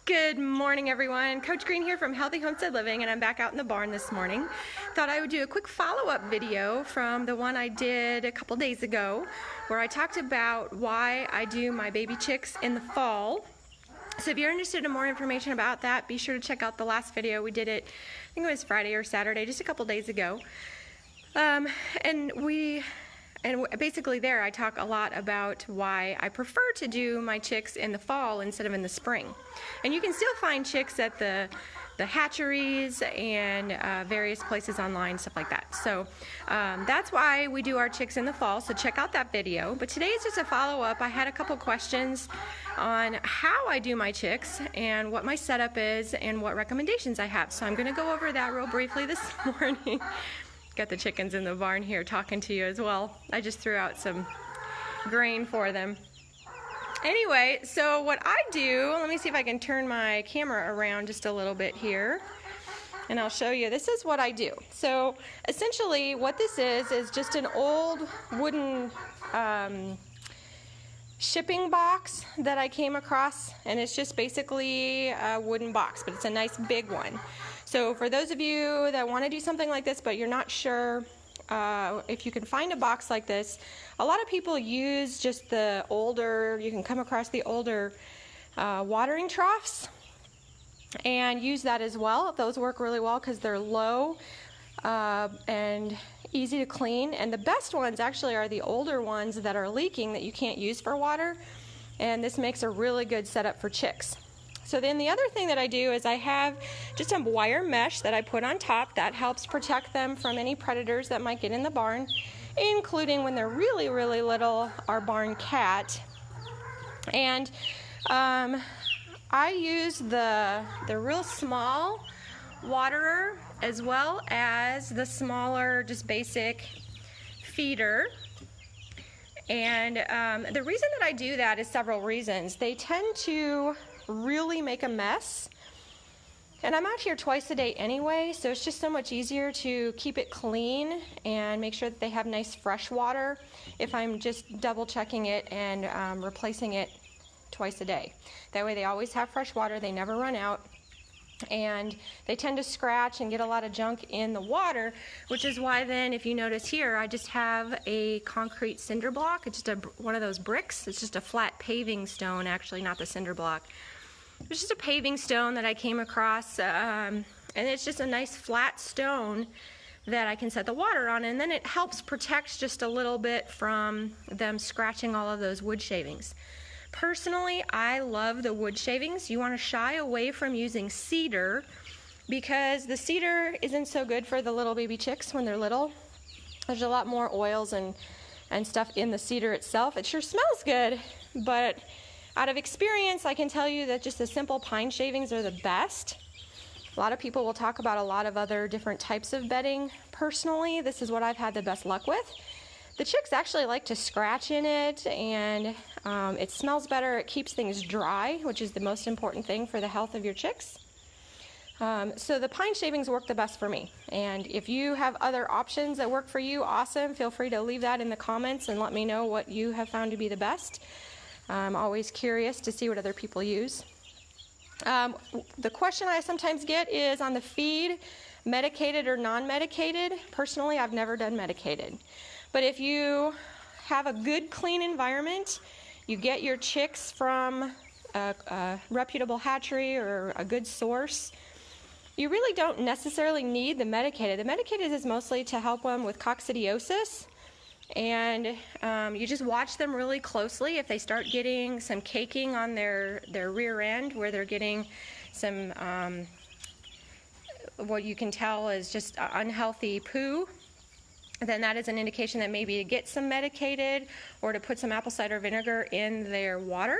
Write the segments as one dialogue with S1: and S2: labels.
S1: Good morning, everyone. Coach Green here from Healthy Homestead Living, and I'm back out in the barn this morning. Thought I would do a quick follow-up video from the one I did a couple days ago, where I talked about why I do my baby chicks in the fall. So if you're interested in more information about that, be sure to check out the last video. We did it, I think it was Friday or Saturday, just a couple days ago. And basically there I talk a lot about why I prefer to do my chicks in the fall instead of in the spring. And you can still find chicks at the hatcheries and various places online, stuff like that. So that's why we do our chicks in the fall, so check out that video. But today is just a follow-up. I had a couple questions on how I do my chicks and what my setup is and what recommendations I have. So I'm going to go over that real briefly this morning. Got the chickens in the barn here talking to you as well. I just threw out some grain for them. Anyway, so what I do, let me see if I can turn my camera around just a little bit here, and I'll show you. This is what I do. So essentially what this is just an old wooden shipping box that I came across, and it's just basically a wooden box, but it's a nice big one. So for those of you that want to do something like this, but you're not sure if you can find a box like this, a lot of people use just the older, you can come across the older watering troughs and use that as well. Those work really well because they're low and easy to clean. And the best ones actually are the older ones that are leaking that you can't use for water. And this makes a really good setup for chicks. So then the other thing that I do is I have just a wire mesh that I put on top that helps protect them from any predators that might get in the barn, including when they're really, really little, our barn cat. And I use the real small waterer as well as the smaller, just basic feeder. And the reason that I do that is several reasons. They tend to really make a mess, and I'm out here twice a day anyway, so it's just so much easier to keep it clean and make sure that they have nice fresh water if I'm just double checking it and replacing it twice a day. That way they always have fresh water, they never run out, and they tend to scratch and get a lot of junk in the water, which is why then, if you notice here, I just have a concrete cinder block. It's just one of those bricks. It's just a flat paving stone, actually, not the cinder block. It's just a paving stone that I came across, and it's just a nice flat stone that I can set the water on, and then it helps protect just a little bit from them scratching all of those wood shavings. Personally, I love the wood shavings. You want to shy away from using cedar because the cedar isn't so good for the little baby chicks when they're little. There's a lot more oils and stuff in the cedar itself. It sure smells good, but out of experience, I can tell you that just the simple pine shavings are the best. A lot of people will talk about a lot of other different types of bedding. Personally, this is what I've had the best luck with. The chicks actually like to scratch in it, and it smells better. It keeps things dry, which is the most important thing for the health of your chicks. So the pine shavings work the best for me. And if you have other options that work for you, awesome. Feel free to leave that in the comments and let me know what you have found to be the best. I'm always curious to see what other people use. The question I sometimes get is on the feed, medicated or non-medicated. Personally, I've never done medicated. But if you have a good, clean environment, you get your chicks from a reputable hatchery or a good source, you really don't necessarily need the medicated. The medicated is mostly to help them with coccidiosis, and you just watch them really closely. If they start getting some caking on their rear end, where they're getting some, what you can tell is just unhealthy poo, then that is an indication that maybe to get some medicated or to put some apple cider vinegar in their water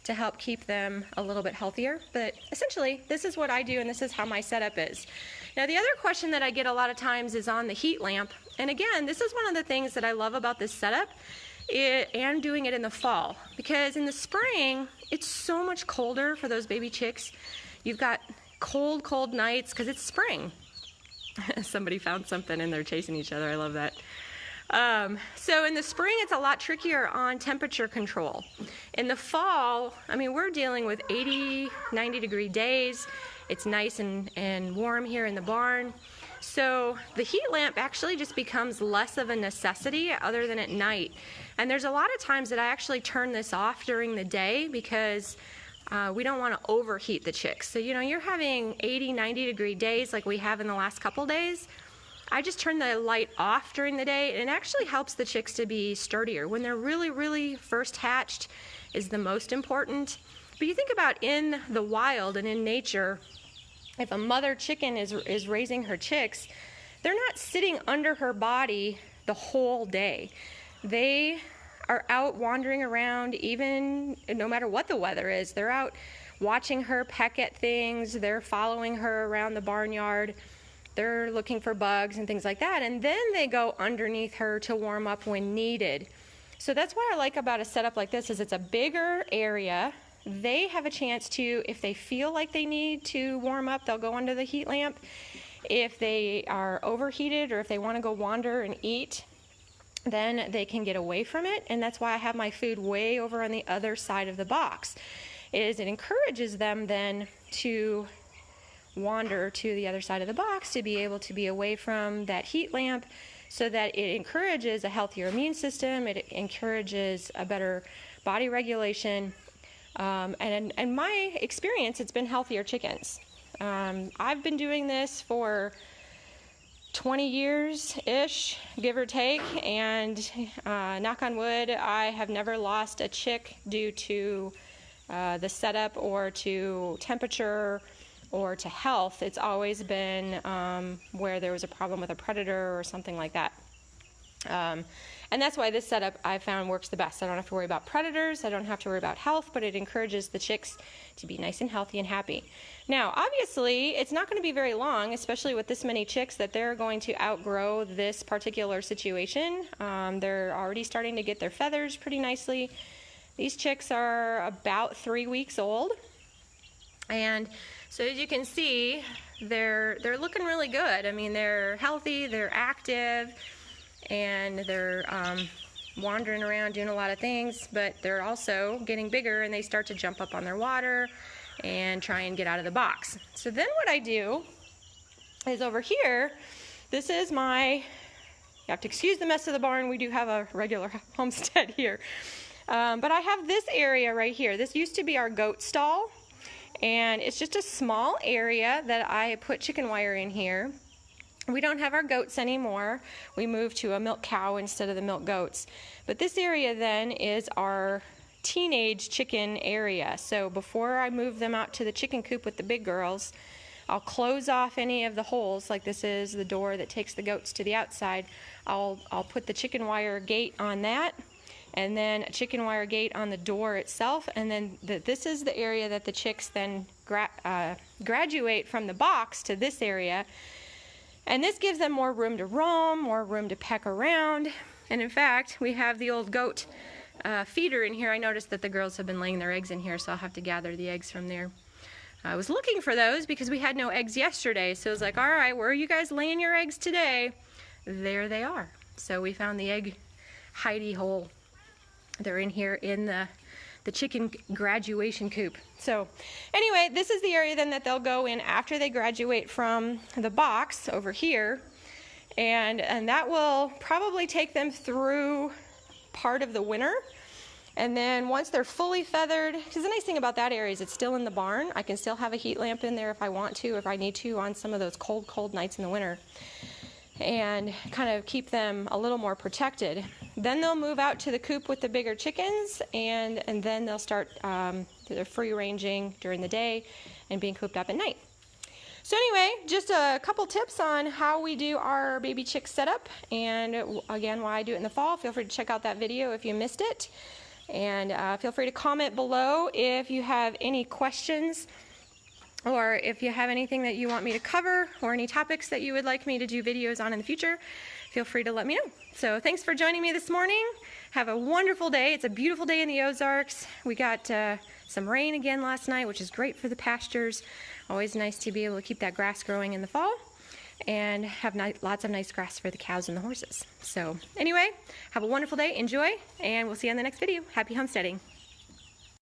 S1: to help keep them a little bit healthier. But essentially, this is what I do, and this is how my setup is. Now, the other question that I get a lot of times is on the heat lamp. And again, this is one of the things that I love about this setup and doing it in the fall, because in the spring, it's so much colder for those baby chicks. You've got cold, cold nights because it's spring. Somebody found something and they're chasing each other. I love that. So in the spring, it's a lot trickier on temperature control. In the fall, I mean, we're dealing with 80, 90-degree days. It's nice and warm here in the barn. So the heat lamp actually just becomes less of a necessity other than at night. And there's a lot of times that I actually turn this off during the day because we don't want to overheat the chicks. So, you know, you're having 80, 90-degree days like we have in the last couple days. I just turn the light off during the day, and it actually helps the chicks to be sturdier. When they're really, really first hatched is the most important. But you think about in the wild and in nature, if a mother chicken is raising her chicks, they're not sitting under her body the whole day. They are out wandering around even no matter what the weather is. They're out watching her peck at things. They're following her around the barnyard. They're looking for bugs and things like that, and then they go underneath her to warm up when needed. So that's what I like about a setup like this is it's a bigger area. They have a chance to, if they feel like they need to warm up, they'll go under the heat lamp. If they are overheated or if they want to go wander and eat, then they can get away from it, and that's why I have my food way over on the other side of the box. It encourages them then to wander to the other side of the box to be able to be away from that heat lamp, so that it encourages a healthier immune system, it encourages a better body regulation, and in my experience, it's been healthier chickens. I've been doing this for 20 years-ish, give or take, and knock on wood, I have never lost a chick due to the setup or to temperature or to health. It's always been where there was a problem with a predator or something like that. And that's why this setup I found works the best. I don't have to worry about predators, I don't have to worry about health, but it encourages the chicks to be nice and healthy and happy. Now, obviously, it's not going to be very long, especially with this many chicks, that they're going to outgrow this particular situation. They're already starting to get their feathers pretty nicely. These chicks are about 3 weeks old. And so as you can see, they're looking really good. I mean, they're healthy, they're active, and they're wandering around doing a lot of things, but they're also getting bigger and they start to jump up on their water and try and get out of the box. So then what I do is over here, this is my, you have to excuse the mess of the barn, we do have a regular homestead here. But I have this area right here. This used to be our goat stall. And it's just a small area that I put chicken wire in here. We don't have our goats anymore. We moved to a milk cow instead of the milk goats. But this area then is our teenage chicken area. So before I move them out to the chicken coop with the big girls, I'll close off any of the holes, like this is the door that takes the goats to the outside. I'll put the chicken wire gate on that, and then a chicken wire gate on the door itself, and then this is the area that the chicks then graduate from the box to this area, and this gives them more room to roam, more room to peck around. And in fact, we have the old goat feeder in here. I noticed that the girls have been laying their eggs in here, so I'll have to gather the eggs from there. I was looking for those because we had no eggs yesterday, so I was like, all right, where are you guys laying your eggs today? There they are. So we found the egg hidey hole. They're in here in the chicken graduation coop. So anyway, this is the area then that they'll go in after they graduate from the box over here, and that will probably take them through part of the winter. And then once they're fully feathered, because the nice thing about that area is it's still in the barn. I can still have a heat lamp in there if I want to, if I need to on some of those cold nights in the winter, and kind of keep them a little more protected. Then they'll move out to the coop with the bigger chickens, and then they'll start their free ranging during the day and being cooped up at night. So anyway, just a couple tips on how we do our baby chick setup, and again, why I do it in the fall. Feel free to check out that video if you missed it, and feel free to comment below if you have any questions, or if you have anything that you want me to cover, or any topics that you would like me to do videos on in the future. Feel free to let me know. So thanks for joining me this morning. Have a wonderful day. It's a beautiful day in the Ozarks. We got some rain again last night, which is great for the pastures. Always nice to be able to keep that grass growing in the fall. and have lots of nice grass for the cows and the horses. So anyway, have a wonderful day, enjoy, and we'll see you on the next video. Happy homesteading.